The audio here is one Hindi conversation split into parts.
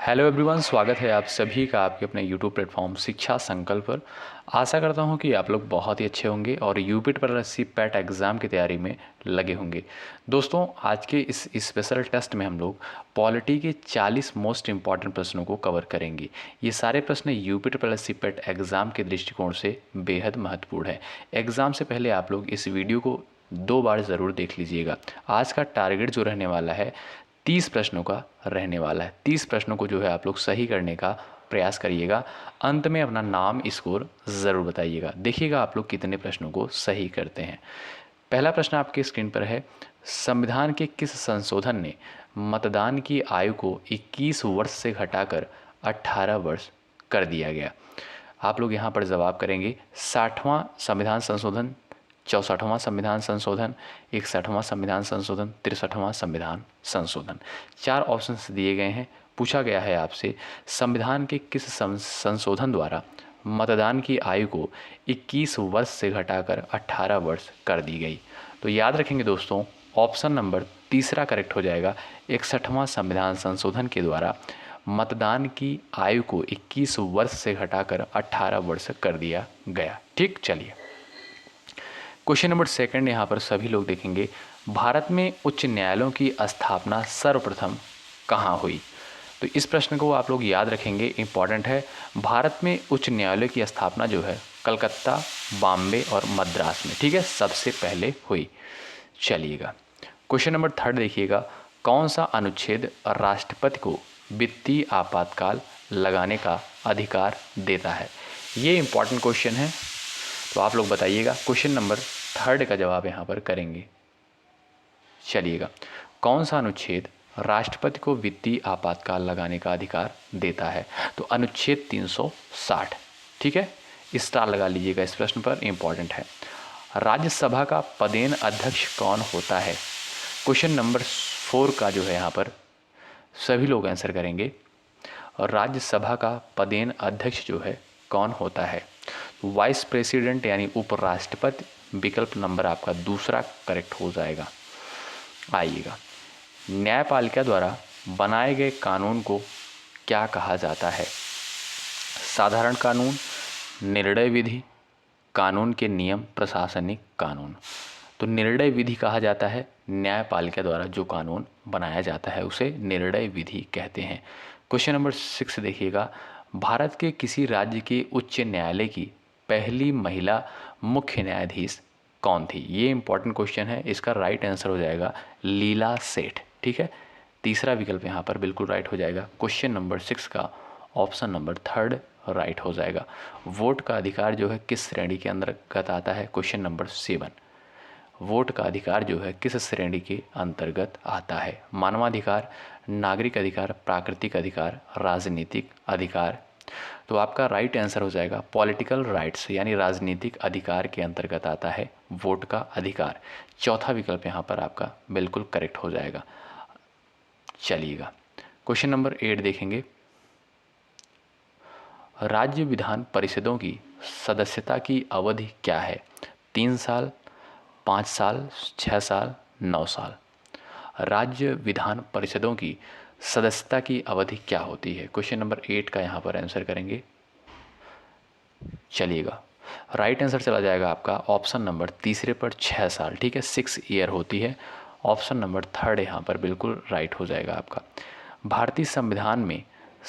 हेलो एवरीवन, स्वागत है आप सभी का आपके अपने यूट्यूब प्लेटफॉर्म शिक्षा संकल्प पर। आशा करता हूं कि आप लोग बहुत ही अच्छे होंगे और यूपी ट्रिपल पैट एग्ज़ाम की तैयारी में लगे होंगे। दोस्तों, आज के इस स्पेशल टेस्ट में हम लोग पॉलिटी के 40 मोस्ट इंपॉर्टेंट प्रश्नों को कवर करेंगे। ये सारे प्रश्न यूपी ट्रिपल पैट एग्ज़ाम के दृष्टिकोण से बेहद महत्वपूर्ण है। एग्ज़ाम से पहले आप लोग इस वीडियो को 2 बार ज़रूर देख लीजिएगा। आज का टारगेट जो रहने वाला है 30 प्रश्नों का रहने वाला है। 30 प्रश्नों को जो है आप लोग सही करने का प्रयास करिएगा। अंत में अपना नाम स्कोर ज़रूर बताइएगा। देखिएगा आप लोग कितने प्रश्नों को सही करते हैं। पहला प्रश्न आपके स्क्रीन पर है, संविधान के किस संशोधन ने मतदान की आयु को 21 वर्ष से घटाकर 18 वर्ष कर दिया गया? आप लोग यहाँ पर जवाब करेंगे 60वां संविधान संशोधन, 64वां संविधान संशोधन, 61वां संविधान संशोधन, 63वां संविधान संशोधन। 4 ऑप्शंस दिए गए हैं। पूछा गया है आपसे, संविधान के किस संशोधन द्वारा मतदान की आयु को 21 वर्ष से घटाकर 18 वर्ष कर दी गई? तो याद रखेंगे दोस्तों, ऑप्शन नंबर तीसरा करेक्ट हो जाएगा। 61वां संविधान संशोधन के द्वारा मतदान की आयु को 21 वर्ष से घटाकर 18 वर्ष कर दिया गया। ठीक, चलिए क्वेश्चन नंबर सेकंड यहाँ पर सभी लोग देखेंगे, भारत में उच्च न्यायालयों की स्थापना सर्वप्रथम कहाँ हुई? तो इस प्रश्न को आप लोग याद रखेंगे, इम्पॉर्टेंट है। भारत में उच्च न्यायालय की स्थापना जो है कलकत्ता, बॉम्बे और मद्रास में, ठीक है, सबसे पहले हुई। चलिएगा क्वेश्चन नंबर थर्ड देखिएगा, कौन सा अनुच्छेद राष्ट्रपति को वित्तीय आपातकाल लगाने का अधिकार देता है? ये इम्पॉर्टेंट क्वेश्चन है, तो आप लोग बताइएगा। क्वेश्चन नंबर थर्ड का जवाब यहाँ पर करेंगे। चलिएगा, कौन सा अनुच्छेद राष्ट्रपति को वित्तीय आपातकाल लगाने का अधिकार देता है? तो अनुच्छेद 360, ठीक है, स्टार लगा लीजिएगा इस प्रश्न पर, इंपॉर्टेंट है। राज्यसभा का पदेन अध्यक्ष कौन होता है? क्वेश्चन नंबर 4 का जो है यहाँ पर सभी लोग आंसर करेंगे। और राज्यसभा का पदेन अध्यक्ष जो है कौन होता है? वाइस प्रेसिडेंट यानी उपराष्ट्रपति, विकल्प नंबर आपका दूसरा करेक्ट हो जाएगा। आइएगा, न्यायपालिका द्वारा बनाए गए कानून को क्या कहा जाता है? साधारण कानून, निर्णय विधि, कानून के नियम, प्रशासनिक कानून। तो निर्णय विधि कहा जाता है। न्यायपालिका द्वारा जो कानून बनाया जाता है उसे निर्णय विधि कहते हैं। क्वेश्चन नंबर 6 देखिएगा, भारत के किसी राज्य के उच्च न्यायालय की पहली महिला मुख्य न्यायाधीश कौन थी? ये इंपॉर्टेंट क्वेश्चन है। इसका राइट आंसर हो जाएगा लीला सेठ, ठीक है, तीसरा विकल्प यहाँ पर बिल्कुल राइट हो जाएगा। क्वेश्चन नंबर 6 का ऑप्शन नंबर थर्ड राइट हो जाएगा। वोट का अधिकार जो है किस श्रेणी के अंतर्गत आता है? क्वेश्चन नंबर 7, वोट का अधिकार जो है किस श्रेणी के अंतर्गत आता है? मानवाधिकार, नागरिक अधिकार, प्राकृतिक अधिकार, राजनीतिक अधिकार। तो आपका राइट आंसर हो जाएगा पॉलिटिकल राइट्स, यानी राजनीतिक अधिकार के अंतर्गत आता है वोट का अधिकार। चौथा विकल्प यहाँ पर आपका बिल्कुल करेक्ट हो जाएगा। चलिएगा क्वेश्चन नंबर 8 देखेंगे, राज्य विधान परिषदों की सदस्यता की अवधि क्या है? 3 साल, 5 साल, 6 साल, 9 साल। राज्य विधान परिषदों की सदस्यता की अवधि क्या होती है? क्वेश्चन नंबर 8 का यहाँ पर आंसर करेंगे। चलिएगा, राइट आंसर चला जाएगा आपका ऑप्शन नंबर तीसरे पर 6 साल, ठीक है, 6 ईयर होती है। ऑप्शन नंबर थर्ड यहाँ पर बिल्कुल राइट हो जाएगा आपका। भारतीय संविधान में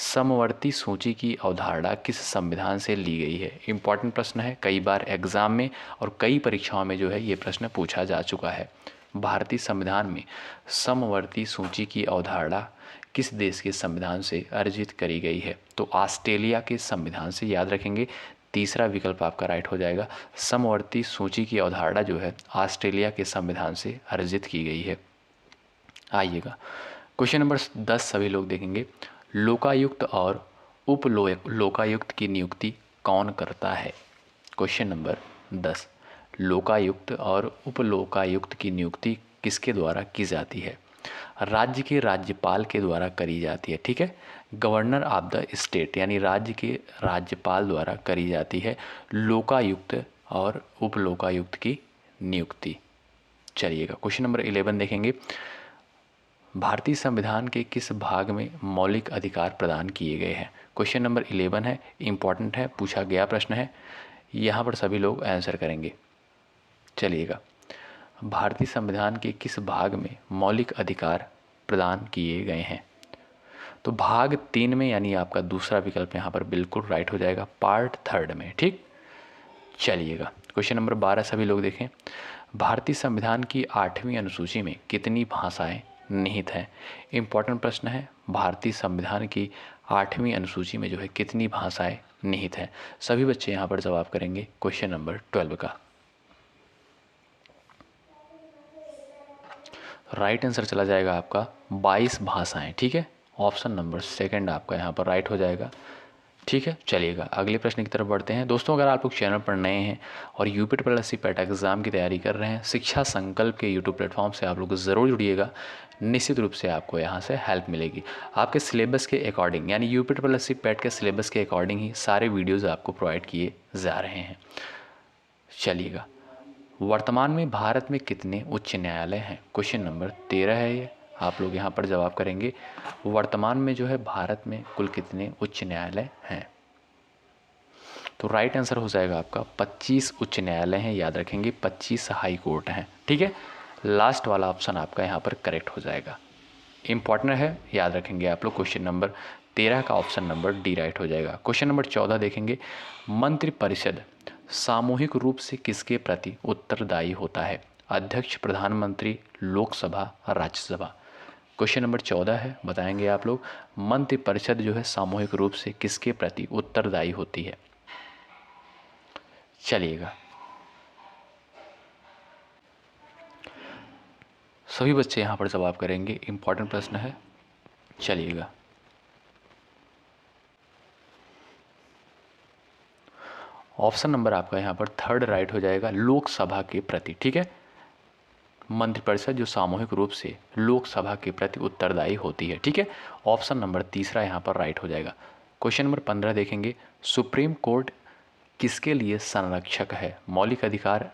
समवर्ती सूची की अवधारणा किस संविधान से ली गई है? इंपॉर्टेंट प्रश्न है, कई बार एग्जाम में और कई परीक्षाओं में जो है ये प्रश्न पूछा जा चुका है। भारतीय संविधान में समवर्ती सूची की अवधारणा किस देश के संविधान से अर्जित करी गई है? तो ऑस्ट्रेलिया के संविधान से, याद रखेंगे, तीसरा विकल्प आपका राइट हो जाएगा। समवर्ती सूची की अवधारणा जो है ऑस्ट्रेलिया के संविधान से अर्जित की गई है। आइएगा, क्वेश्चन नंबर 10 सभी लोग देखेंगे, लोकायुक्त और उप लोकायुक्त की नियुक्ति कौन करता है? क्वेश्चन नंबर 10, लोकायुक्त और उप लोकायुक्त की नियुक्ति किसके द्वारा की जाती है? राज्य के राज्यपाल के द्वारा करी जाती है, ठीक है, गवर्नर ऑफ द स्टेट, यानी राज्य के राज्यपाल द्वारा करी जाती है लोकायुक्त और उप लोकायुक्त की नियुक्ति। चलिएगा क्वेश्चन नंबर 11 देखेंगे, भारतीय संविधान के किस भाग में मौलिक अधिकार प्रदान किए गए हैं? क्वेश्चन नंबर 11 है, इम्पॉर्टेंट है, पूछा गया प्रश्न है, यहाँ पर सभी लोग आंसर करेंगे। चलिएगा, भारतीय संविधान के किस भाग में मौलिक अधिकार प्रदान किए गए हैं? तो भाग 3 में, यानी आपका दूसरा विकल्प यहाँ पर बिल्कुल राइट हो जाएगा, पार्ट 3 में। ठीक, चलिएगा क्वेश्चन नंबर 12 सभी लोग देखें। भारतीय संविधान की 8वीं अनुसूची में कितनी भाषाएं निहित हैं? इंपॉर्टेंट प्रश्न है। भारतीय संविधान की 8वीं अनुसूची में जो है कितनी भाषाएं निहित हैं? सभी बच्चे यहाँ पर जवाब करेंगे क्वेश्चन नंबर 12 का। राइट आंसर चला जाएगा आपका 22 भाषाएं। ठीक है, ऑप्शन नंबर सेकंड आपका यहाँ पर राइट हो जाएगा। ठीक है, चलिएगा अगले प्रश्न की तरफ बढ़ते हैं। दोस्तों, अगर आप लोग चैनल पर नए हैं और UP triple SC PAT exam की तैयारी कर रहे हैं, शिक्षा संकल्प के यूट्यूब प्लेटफॉर्म से आप लोग ज़रूर जुड़िएगा। निश्चित रूप से आपको यहाँ से हेल्प मिलेगी। आपके सिलेबस के अकॉर्डिंग, यानी यूपी ट्रिपल एससी पैट के सिलेबस के अकॉर्डिंग ही सारे वीडियोज़ आपको प्रोवाइड किए जा रहे हैं। चलिएगा, वर्तमान में भारत में कितने उच्च न्यायालय हैं? क्वेश्चन नंबर 13 है ये, आप लोग यहाँ पर जवाब करेंगे। वर्तमान में जो है भारत में कुल कितने उच्च न्यायालय हैं? तो राइट आंसर हो जाएगा आपका 25 उच्च न्यायालय हैं। याद रखेंगे 25 हाई कोर्ट हैं। ठीक है, लास्ट वाला ऑप्शन आपका यहाँ पर करेक्ट हो जाएगा। इंपॉर्टेंट है, याद रखेंगे आप लोग। क्वेश्चन नंबर 13 का ऑप्शन नंबर डी राइट हो जाएगा। क्वेश्चन नंबर 14 देखेंगे, मंत्रिपरिषद सामूहिक रूप से किसके प्रति उत्तरदायी होता है? अध्यक्ष, प्रधानमंत्री, लोकसभा, राज्यसभा। क्वेश्चन नंबर 14 है, बताएंगे आप लोग। मंत्रिपरिषद जो है सामूहिक रूप से किसके प्रति उत्तरदायी होती है? चलिएगा, सभी बच्चे यहाँ पर जवाब करेंगे। इंपॉर्टेंट प्रश्न है। चलिएगा, ऑप्शन नंबर आपका यहाँ पर थर्ड राइट हो जाएगा, लोकसभा के प्रति। ठीक है, मंत्रिपरिषद जो सामूहिक रूप से लोकसभा के प्रति उत्तरदायी होती है। ठीक है, ऑप्शन नंबर तीसरा यहाँ पर राइट हो जाएगा। क्वेश्चन नंबर 15 देखेंगे, सुप्रीम कोर्ट किसके लिए संरक्षक है? मौलिक अधिकार,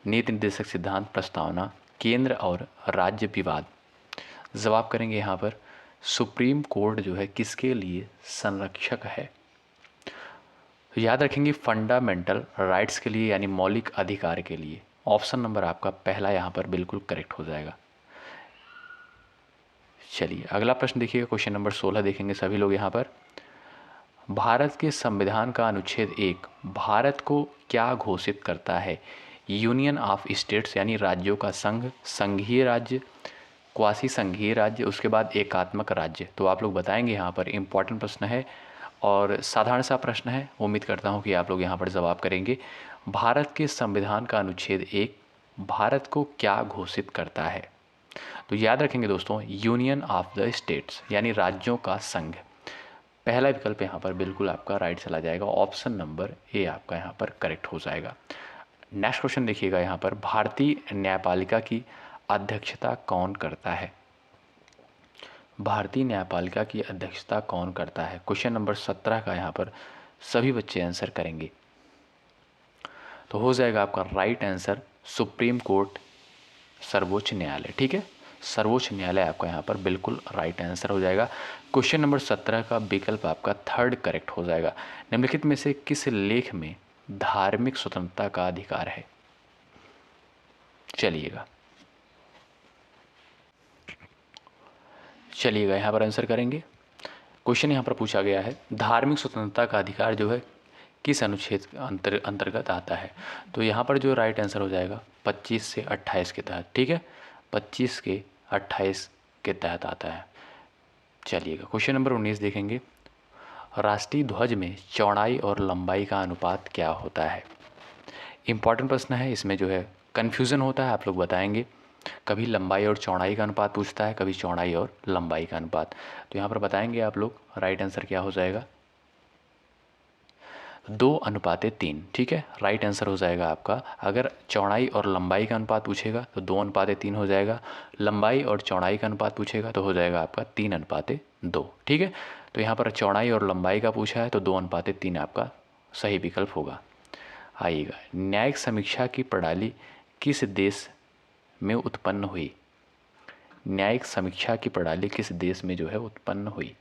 नीति निर्देशक सिद्धांत, प्रस्तावना, केंद्र और राज्य विवाद। जवाब करेंगे यहाँ पर, सुप्रीम कोर्ट जो है किसके लिए संरक्षक है? तो याद रखेंगे फंडामेंटल राइट्स के लिए, यानी मौलिक अधिकार के लिए। ऑप्शन नंबर आपका पहला यहाँ पर बिल्कुल करेक्ट हो जाएगा। चलिए अगला प्रश्न देखिएगा, क्वेश्चन नंबर 16 देखेंगे सभी लोग यहाँ पर। भारत के संविधान का अनुच्छेद 1 भारत को क्या घोषित करता है? यूनियन ऑफ स्टेट्स, यानी राज्यों का संघ, संघीय राज्य, क्वासी संघीय राज्य, उसके बाद एकात्मक राज्य। तो आप लोग बताएंगे यहाँ पर। इंपॉर्टेंट प्रश्न है और साधारण सा प्रश्न है। उम्मीद करता हूँ कि आप लोग यहाँ पर जवाब करेंगे। भारत के संविधान का अनुच्छेद 1 भारत को क्या घोषित करता है? तो याद रखेंगे दोस्तों, यूनियन ऑफ द स्टेट्स, यानी राज्यों का संघ। पहला विकल्प यहाँ पर बिल्कुल आपका राइट चला जाएगा। ऑप्शन नंबर ए आपका यहाँ पर करेक्ट हो जाएगा। नेक्स्ट क्वेश्चन देखिएगा यहाँ पर, भारतीय न्यायपालिका की अध्यक्षता कौन करता है? भारतीय न्यायपालिका की अध्यक्षता कौन करता है? क्वेश्चन नंबर 17 का यहाँ पर सभी बच्चे आंसर करेंगे। तो हो जाएगा आपका राइट आंसर सुप्रीम कोर्ट, सर्वोच्च न्यायालय। ठीक है, सर्वोच्च न्यायालय आपका यहाँ पर बिल्कुल राइट आंसर हो जाएगा। क्वेश्चन नंबर 17 का विकल्प आपका थर्ड करेक्ट हो जाएगा। निम्नलिखित में से किस लेख में धार्मिक स्वतंत्रता का अधिकार है? चलिएगा यहाँ पर आंसर करेंगे। क्वेश्चन यहाँ पर पूछा गया है, धार्मिक स्वतंत्रता का अधिकार जो है किस अनुच्छेद अंतर्गत आता है? तो यहाँ पर जो राइट आंसर हो जाएगा 25 से 28 के तहत। ठीक है, 25 के 28 के तहत आता है। चलिएगा क्वेश्चन नंबर 19 देखेंगे, राष्ट्रीय ध्वज में चौड़ाई और लंबाई का अनुपात क्या होता है? इंपॉर्टेंट प्रश्न है, इसमें जो है कन्फ्यूज़न होता है। आप लोग बताएंगे, कभी लंबाई और चौड़ाई का अनुपात पूछता है, कभी चौड़ाई और लंबाई का अनुपात। तो यहाँ पर बताएंगे आप लोग राइट आंसर क्या हो जाएगा, 2:3। ठीक है, राइट आंसर हो जाएगा आपका। अगर चौड़ाई और लंबाई का अनुपात पूछेगा तो 2:3 हो जाएगा। लंबाई और चौड़ाई का अनुपात पूछेगा तो हो जाएगा आपका 3:2। ठीक है, तो यहाँ पर चौड़ाई और लंबाई का पूछा है तो 2:3 आपका सही विकल्प होगा। आइएगा, न्यायिक समीक्षा की प्रणाली किस देश में उत्पन्न हुई? न्यायिक समीक्षा की प्रणाली किस देश में जो है उत्पन्न हुई?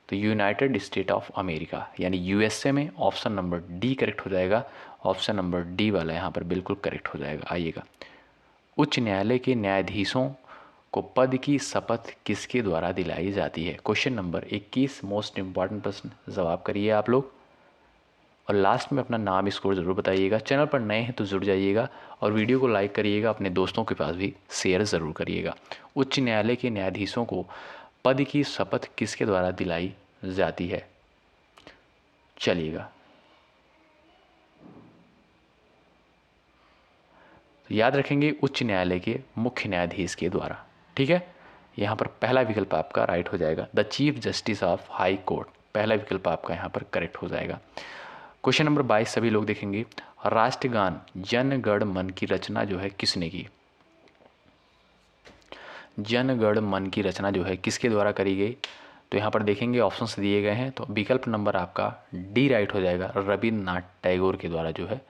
तो यूनाइटेड स्टेट ऑफ अमेरिका यानी यूएसए में। ऑप्शन नंबर डी करेक्ट हो जाएगा। ऑप्शन नंबर डी वाला यहाँ पर बिल्कुल करेक्ट हो जाएगा। आइएगा, उच्च न्यायालय के न्यायाधीशों को पद की शपथ किसके द्वारा दिलाई जाती है? क्वेश्चन नंबर 21 मोस्ट इंपॉर्टेंट प्रश्न, जवाब करिए आप लोग और लास्ट में अपना नाम स्कोर ज़रूर बताइएगा। चैनल पर नए हैं तो जुड़ जाइएगा और वीडियो को लाइक करिएगा, अपने दोस्तों के पास भी शेयर ज़रूर करिएगा। उच्च न्यायालय के न्यायाधीशों को पद की शपथ किसके द्वारा दिलाई जाती है? चलिएगा, तो याद रखेंगे उच्च न्यायालय के मुख्य न्यायाधीश के द्वारा। ठीक है, यहाँ पर पहला विकल्प आपका राइट हो जाएगा, the chief justice of high court. पहला विकल्प आपका यहाँ पर करेक्ट हो जाएगा। क्वेश्चन नंबर 22 सभी लोग देखेंगे, राष्ट्रगान जन गण मन की रचना जो है किसने की? जन गण मन की रचना जो है किसके द्वारा करी गई? तो यहाँ पर देखेंगे ऑप्शंस दिए गए हैं, तो विकल्प नंबर आपका डी राइट हो जाएगा, रविन्द्रनाथ टैगोर के द्वारा जो है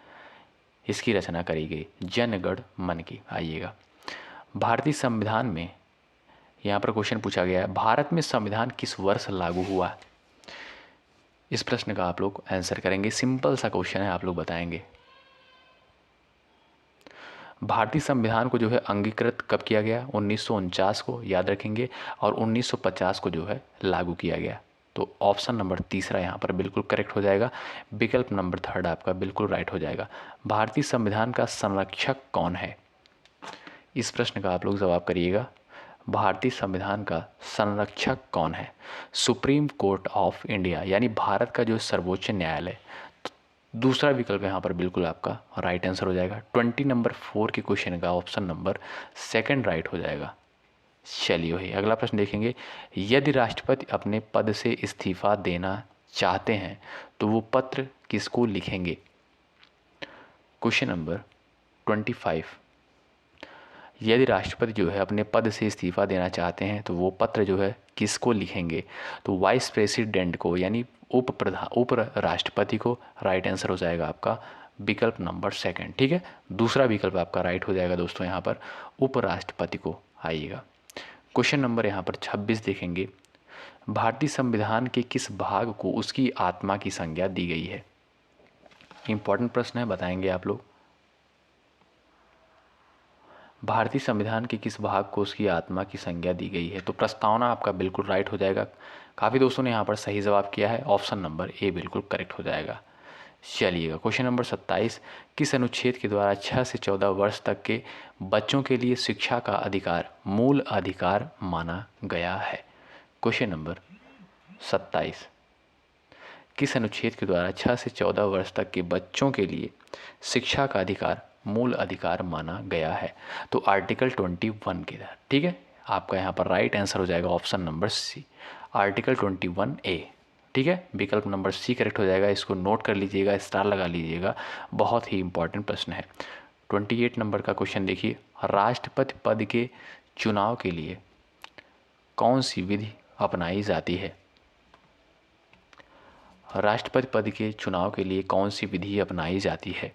इसकी रचना करी गई, जन गण मन की। आइएगा, भारतीय संविधान में यहाँ पर क्वेश्चन पूछा गया है, भारत में संविधान किस वर्ष लागू हुआ? इस प्रश्न का आप लोग आंसर करेंगे। सिंपल सा क्वेश्चन है, आप लोग बताएंगे। भारतीय संविधान को जो है अंगीकृत कब किया गया? 1949 को, याद रखेंगे, और 1950 को जो है लागू किया गया। तो ऑप्शन नंबर तीसरा यहाँ पर बिल्कुल करेक्ट हो जाएगा। विकल्प नंबर थर्ड आपका बिल्कुल राइट हो जाएगा। भारतीय संविधान का संरक्षक कौन है? इस प्रश्न का आप लोग जवाब करिएगा। भारतीय संविधान का संरक्षक कौन है? सुप्रीम कोर्ट ऑफ इंडिया यानी भारत का जो सर्वोच्च न्यायालय। दूसरा विकल्प यहाँ पर बिल्कुल आपका राइट आंसर हो जाएगा। 20 नंबर 4 के क्वेश्चन का ऑप्शन नंबर सेकंड राइट हो जाएगा। चलिए भाई, अगला प्रश्न देखेंगे, यदि राष्ट्रपति अपने पद से इस्तीफा देना चाहते हैं तो वो पत्र किसको लिखेंगे? क्वेश्चन नंबर 25, यदि राष्ट्रपति जो है अपने पद से इस्तीफा देना चाहते हैं तो वो पत्र जो है किसको लिखेंगे? तो वाइस प्रेसिडेंट को यानी उप राष्ट्रपति को। राइट आंसर हो जाएगा आपका विकल्प नंबर सेकंड। ठीक है, दूसरा विकल्प आपका राइट हो जाएगा दोस्तों यहाँ पर उपराष्ट्रपति को। आइएगा, क्वेश्चन नंबर यहाँ पर 26 देखेंगे, भारतीय संविधान के किस भाग को उसकी आत्मा की संज्ञा दी गई है? इंपॉर्टेंट प्रश्न है, बताएंगे आप लोग। भारतीय संविधान के किस भाग को उसकी आत्मा की संज्ञा दी गई है? तो प्रस्तावना आपका बिल्कुल राइट हो जाएगा। काफ़ी दोस्तों ने यहाँ पर सही जवाब किया है, ऑप्शन नंबर ए बिल्कुल करेक्ट हो जाएगा। चलिएगा, क्वेश्चन नंबर 27, किस अनुच्छेद के द्वारा 6 से 14 वर्ष तक के बच्चों के लिए शिक्षा का अधिकार मूल अधिकार माना गया है? क्वेश्चन नंबर 27, किस अनुच्छेद के द्वारा 6 से 14 वर्ष तक के बच्चों के लिए शिक्षा का अधिकार मूल अधिकार माना गया है? तो आर्टिकल 21 के तहत। ठीक है, आपका यहाँ पर राइट आंसर हो जाएगा option number C, article 21A। ठीक है, विकल्प नंबर सी करेक्ट हो जाएगा। इसको नोट कर लीजिएगा, स्टार लगा लीजिएगा, बहुत ही इंपॉर्टेंट प्रश्न है। 28 नंबर का क्वेश्चन देखिए, राष्ट्रपति पद के चुनाव के लिए कौन सी विधि अपनाई जाती है? राष्ट्रपति पद के चुनाव के लिए कौन सी विधि अपनाई जाती है?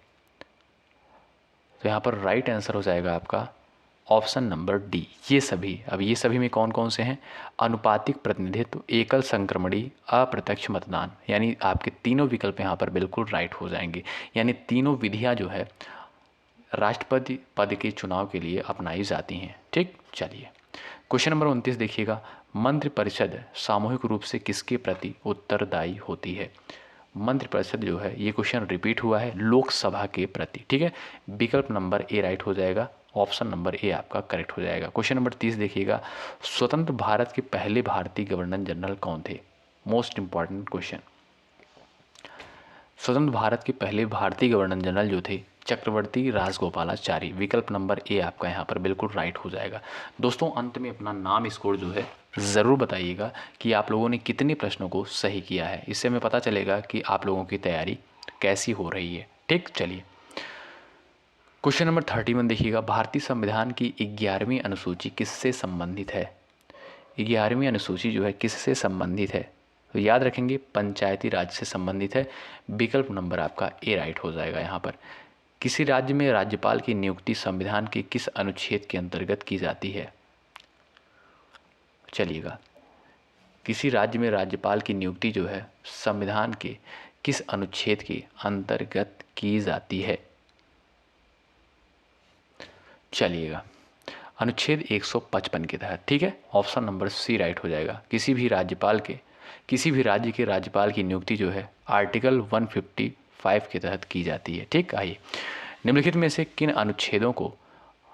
तो यहाँ पर राइट आंसर हो जाएगा आपका ऑप्शन नंबर डी, ये सभी। अब ये सभी में कौन कौन से हैं? अनुपातिक प्रतिनिधित्व, एकल संक्रमणी, अप्रत्यक्ष मतदान। यानी आपके तीनों विकल्प यहाँ पर बिल्कुल राइट हो जाएंगे। यानी तीनों विधियाँ जो है राष्ट्रपति पद के चुनाव के लिए अपनाई जाती हैं। ठीक, चलिए क्वेश्चन नंबर 29 देखिएगा, मंत्रिपरिषद सामूहिक रूप से किसके प्रति उत्तरदायी होती है? मंत्रिपरिषद जो है ये क्वेश्चन रिपीट हुआ है, लोकसभा के प्रति। ठीक है, विकल्प नंबर ए राइट हो जाएगा, ऑप्शन नंबर ए आपका करेक्ट हो जाएगा। क्वेश्चन नंबर 30 देखिएगा, स्वतंत्र भारत के पहले भारतीय गवर्नर जनरल कौन थे? Most important question. स्वतंत्र भारत के पहले भारतीय गवर्नर जनरल जो थे चक्रवर्ती राजगोपालाचारी। विकल्प नंबर ए आपका यहाँ पर बिल्कुल राइट हो जाएगा। दोस्तों अंत में अपना नाम स्कोर जो है ज़रूर बताइएगा कि आप लोगों ने कितने प्रश्नों को सही किया है। इससे हमें पता चलेगा कि आप लोगों की तैयारी कैसी हो रही है। ठीक, चलिए क्वेश्चन नंबर 31 देखिएगा, भारतीय संविधान की 11वीं अनुसूची किससे संबंधित है? 11वीं अनुसूची जो है किससे संबंधित है? तो याद रखेंगे पंचायती राज से संबंधित है। विकल्प नंबर आपका ए राइट हो जाएगा। यहाँ पर किसी राज्य में राज्यपाल की नियुक्ति संविधान के किस अनुच्छेद के अंतर्गत की जाती है? चलिएगा, किसी राज्य में राज्यपाल की नियुक्ति जो है संविधान के किस अनुच्छेद के अंतर्गत की जाती है? चलिएगा, अनुच्छेद 155 के तहत। ठीक है, ऑप्शन नंबर सी राइट हो जाएगा। किसी भी राज्य के राज्यपाल की नियुक्ति जो है आर्टिकल 155 के तहत की जाती है। ठीक, आइए, निम्नलिखित में से किन अनुच्छेदों को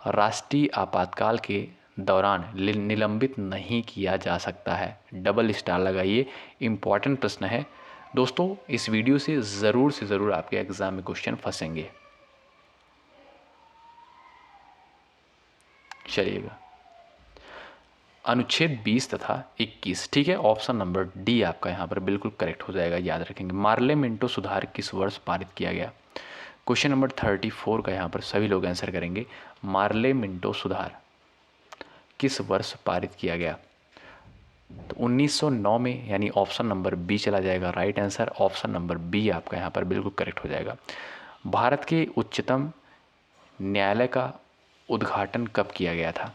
राष्ट्रीय आपातकाल के दौरान निलंबित नहीं किया जा सकता है? डबल स्टार लगाइए, इंपॉर्टेंट प्रश्न है दोस्तों। इस वीडियो से ज़रूर आपके एग्जाम में क्वेश्चन फंसेंगे। चलिएगा, अनुच्छेद 20 तथा 21। ठीक है, ऑप्शन नंबर डी आपका यहाँ पर बिल्कुल करेक्ट हो जाएगा, याद रखेंगे। मार्लेमेंटो सुधार किस वर्ष पारित किया गया? क्वेश्चन नंबर 34 का यहाँ पर सभी लोग आंसर करेंगे। मार्लेमेंटो सुधार किस वर्ष पारित किया गया? तो 1909 में, यानी ऑप्शन नंबर बी चला जाएगा right answer. Option number B आपका यहाँ पर बिल्कुल करेक्ट हो जाएगा। भारत के उच्चतम न्यायालय का उद्घाटन कब किया गया था?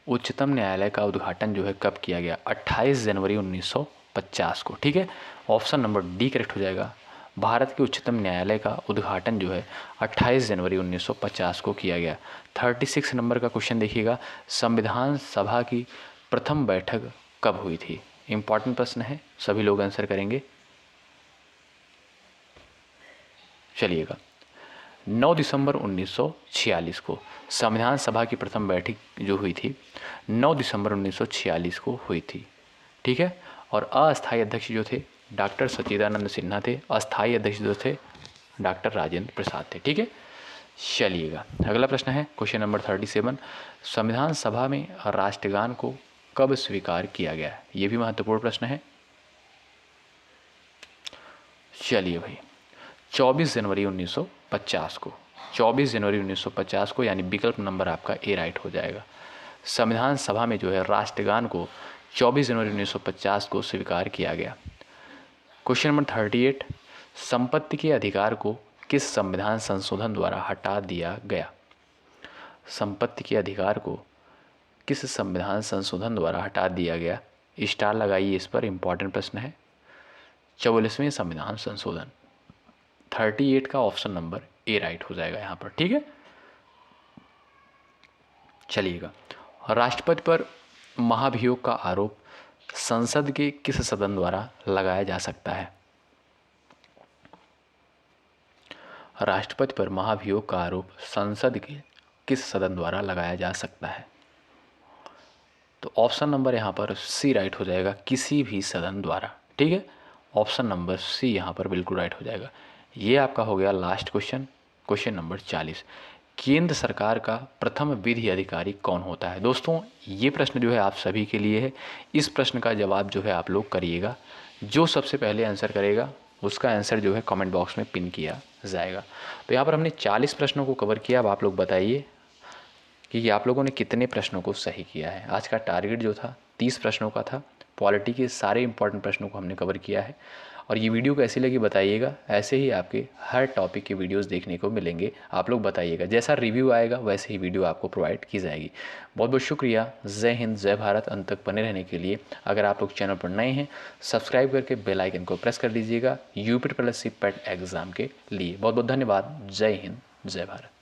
उच्चतम न्यायालय का उद्घाटन जो है कब किया गया? 28 जनवरी 1950 को। ठीक है, ऑप्शन नंबर डी करेक्ट हो जाएगा। भारत के उच्चतम न्यायालय का उद्घाटन जो है 28 जनवरी 1950 को किया गया। 36 नंबर का क्वेश्चन देखिएगा, संविधान सभा की प्रथम बैठक कब हुई थी? इंपॉर्टेंट प्रश्न है, सभी लोग आंसर करेंगे। चलिएगा, 9 दिसंबर 1946 को संविधान सभा की प्रथम बैठक जो हुई थी 9 दिसंबर 1946 को हुई थी। ठीक है, और अस्थायी अध्यक्ष जो थे डॉक्टर सच्चिदानंद सिन्हा थे, अस्थायी अध्यक्ष जो थे डॉक्टर राजेंद्र प्रसाद थे। ठीक है, चलिएगा, अगला प्रश्न है क्वेश्चन नंबर 37। संविधान सभा में राष्ट्रगान को कब स्वीकार किया गया? ये भी महत्वपूर्ण प्रश्न है। चलिए भाई, 24 जनवरी 1950 को, 24 जनवरी 1950 को, यानी विकल्प नंबर आपका ए राइट हो जाएगा। संविधान सभा में जो है राष्ट्रगान को 24 जनवरी 1950 को स्वीकार किया गया। क्वेश्चन नंबर 38, संपत्ति के अधिकार को किस संविधान संशोधन द्वारा हटा दिया गया? संपत्ति के अधिकार को किस संविधान संशोधन द्वारा हटा दिया गया? स्टार लगाइए इस पर, इंपॉर्टेंट प्रश्न है। 44वें संविधान संशोधन। 38 का ऑप्शन नंबर ए राइट हो जाएगा यहाँ पर। ठीक है, चलिएगा, राष्ट्रपति पर महाभियोग का आरोप संसद के किस सदन द्वारा लगाया जा सकता है? राष्ट्रपति पर महाभियोग का आरोप संसद के किस सदन द्वारा लगाया जा सकता है? तो ऑप्शन नंबर यहाँ पर सी राइट हो जाएगा, किसी भी सदन द्वारा। ठीक है, ऑप्शन नंबर सी यहाँ पर बिल्कुल राइट हो जाएगा। ये आपका हो गया लास्ट क्वेश्चन, क्वेश्चन नंबर 40। केंद्र सरकार का प्रथम विधि अधिकारी कौन होता है? दोस्तों, ये प्रश्न जो है आप सभी के लिए है। इस प्रश्न का जवाब जो है आप लोग करिएगा। जो सबसे पहले आंसर करेगा उसका आंसर जो है कमेंट बॉक्स में पिन किया जाएगा। तो यहाँ पर हमने 40 प्रश्नों को कवर किया। अब आप लोग बताइए कि आप लोगों ने कितने प्रश्नों को सही किया है। आज का टारगेट जो था 30 प्रश्नों का था। पॉलिटी के सारे इंपॉर्टेंट प्रश्नों को हमने कवर किया है। और ये वीडियो कैसी लगी बताइएगा। ऐसे ही आपके हर टॉपिक के वीडियोस देखने को मिलेंगे। आप लोग बताइएगा, जैसा रिव्यू आएगा वैसे ही वीडियो आपको प्रोवाइड की जाएगी। बहुत बहुत शुक्रिया। जय हिंद, जय भारत। अंत तक बने रहने के लिए अगर आप लोग चैनल पर नए हैं, सब्सक्राइब करके बेल आइकन को प्रेस कर दीजिएगा यूपी प्लस सी पेट एग्ज़ाम के लिए। बहुत बहुत धन्यवाद। जय हिंद, जय भारत।